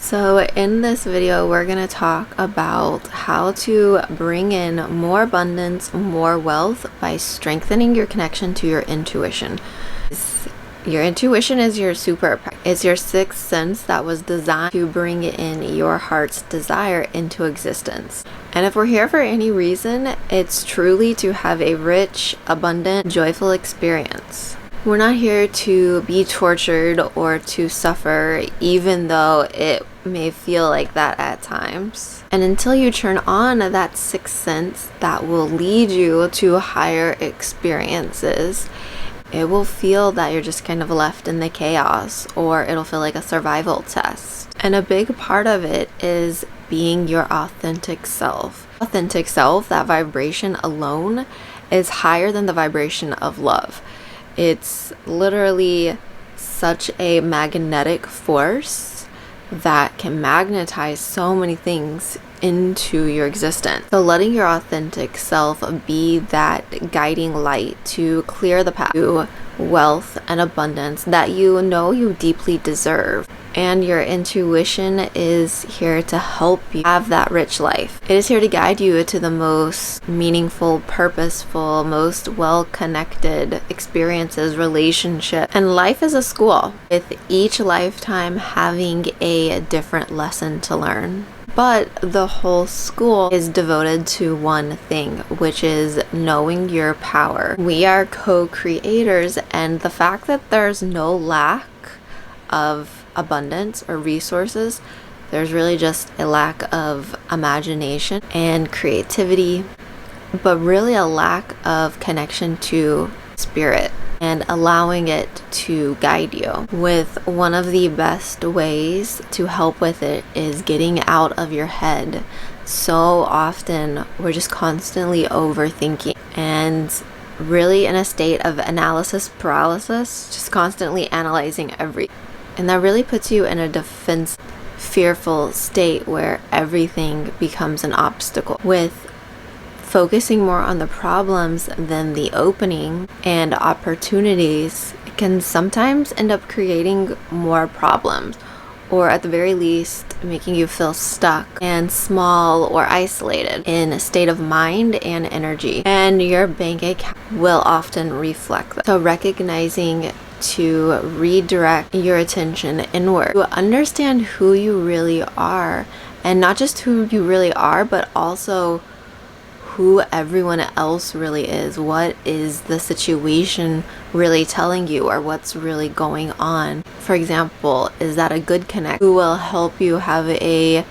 So in this video, we're going to talk about how to bring in more abundance, more wealth by strengthening your connection to your intuition. Your intuition is your superpower. It's your sixth sense that was designed to bring in your heart's desire into existence. And if we're here for any reason, it's truly to have a rich, abundant, joyful experience. We're not here to be tortured or to suffer, even though it may feel like that at times. And until you turn on that sixth sense that will lead you to higher experiences, it will feel that you're just kind of left in the chaos, or it'll feel like a survival test. And a big part of it is being your authentic self. Authentic self, that vibration alone is higher than the vibration of love. It's literally such a magnetic force that can magnetize so many things into your existence. So letting your authentic self be that guiding light to clear the path to wealth and abundance that you know you deeply deserve. And your intuition is here to help you have that rich life. It is here to guide you to the most meaningful, purposeful, most well-connected experiences, relationships. And life is a school, with each lifetime having a different lesson to learn. But the whole school is devoted to one thing, which is knowing your power. We are co-creators, and the fact that there's no lack of abundance or resources, there's really just a lack of imagination and creativity, but really a lack of connection to spirit and allowing it to guide you. With one of the best ways to help with it is getting out of your head. So often we're just constantly overthinking and really in a state of analysis paralysis, just constantly analyzing everything. And that really puts you in a defense, fearful state where everything becomes an obstacle. With focusing more on the problems than the opening and opportunities, it can sometimes end up creating more problems, or at the very least making you feel stuck and small or isolated in a state of mind and energy. And your bank account will often reflect that. So recognizing to redirect your attention inward, to understand who you really are, and not just who you really are, but also who everyone else really is. What is the situation really telling you, or what's really going on? For example, is that a good connect who will help you have a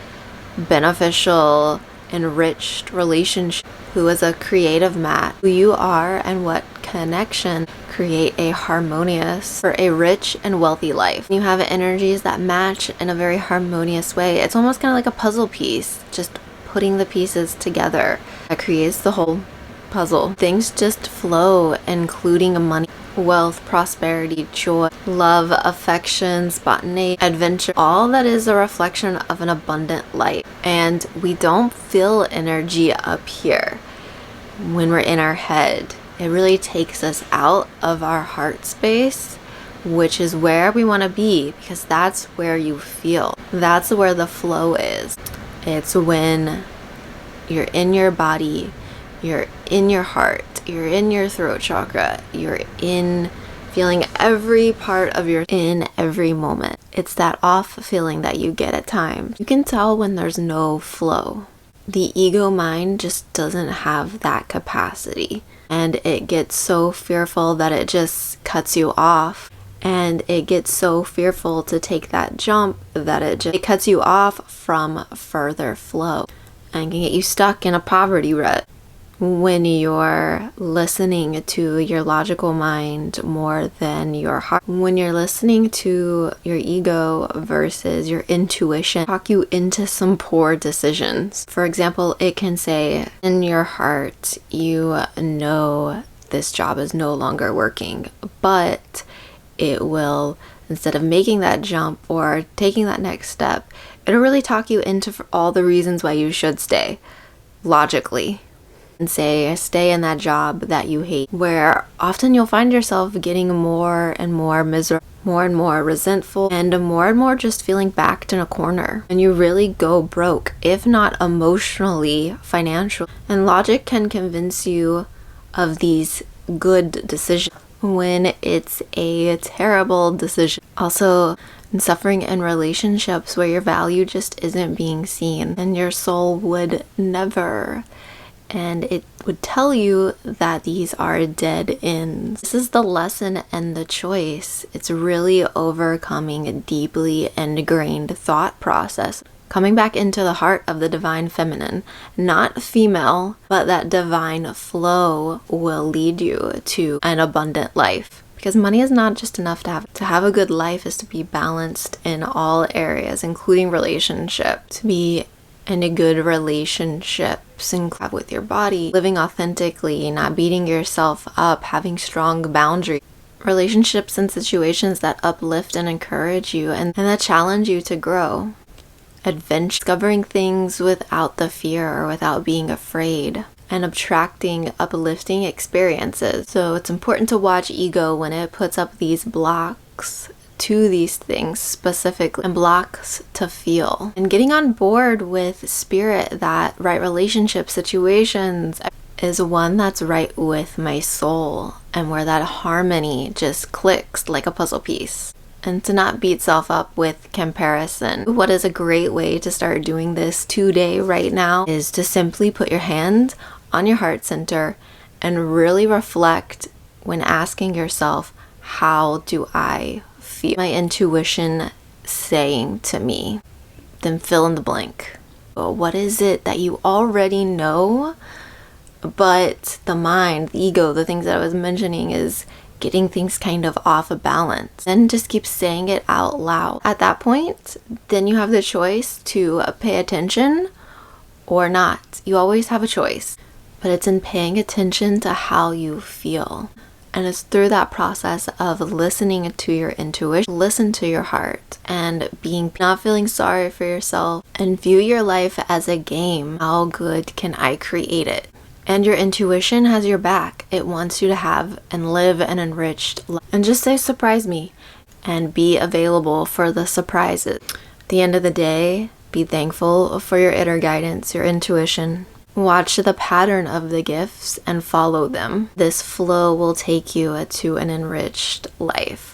beneficial, enriched relationship? Who is a creative match? Who you are and what connection create a harmonious or a rich and wealthy life. You have energies that match in a very harmonious way. It's almost kind of like a puzzle piece, just putting the pieces together that creates the whole puzzle. Things just flow, including money, wealth, prosperity, joy, love, affection, spontaneity, adventure. All that is a reflection of an abundant life. And we don't feel energy up here when we're in our head. It really takes us out of our heart space, which is where we want to be, because that's where you feel. That's where the flow is. It's when you're in your body, you're in your heart, you're in your throat chakra, you're in feeling every part of your in every moment. It's that off feeling that you get at times. You can tell when there's no flow. The ego mind just doesn't have that capacity, and it gets so fearful that it just cuts you off, and it gets so fearful to take that jump that it cuts you off from further flow and can get you stuck in a poverty rut. When you're listening to your logical mind more than your heart, when you're listening to your ego versus your intuition, talk you into some poor decisions. For example, it can say in your heart, you know this job is no longer working, but it will, instead of making that jump or taking that next step, it'll really talk you into all the reasons why you should stay logically. and say stay in that job that you hate, where often you'll find yourself getting more and more miserable, more and more resentful, and more just feeling backed in a corner. And you really go broke, if not emotionally, financially. And logic can convince you of these good decisions when it's a terrible decision. Also, suffering in relationships where your value just isn't being seen, and your soul would never, and it would tell you that these are dead ends. This is the lesson and the choice. It's really overcoming a deeply ingrained thought process, coming back into the heart of the divine feminine, not female, but that divine flow will lead you to an abundant life. Because money is not just enough to have. To have a good life is to be balanced in all areas, including relationships. To be in a good relationships and with your body, living authentically, not beating yourself up, having strong boundaries. Relationships and situations that uplift and encourage you and that challenge you to grow. Adventure, discovering things without the fear or without being afraid, and attracting uplifting experiences. So it's important to watch ego when it puts up these blocks to these things specifically, and blocks to feel. And getting on board with spirit that right relationship situations is one that's right with my soul, and where that harmony just clicks like a puzzle piece. And to not beat self up with comparison. What is a great way to start doing this today, right now, is to simply put your hand on your heart center and really reflect when asking yourself, how do I feel? My intuition saying to me, then fill in the blank. What is it that you already know, but the mind, the ego, the things that I was mentioning is getting things kind of off of balance? Then just keep saying it out loud. At that point, then you have the choice to pay attention or not. You always have a choice, but it's in paying attention to how you feel. And it's through that process of listening to your intuition, listen to your heart, and not feeling sorry for yourself, and view your life as a game. How good can I create it? And your intuition has your back. It wants you to have and live an enriched life. And just say, surprise me, and be available for the surprises. At the end of the day, be thankful for your inner guidance, your intuition. Watch the pattern of the gifts and follow them. This flow will take you to an enriched life.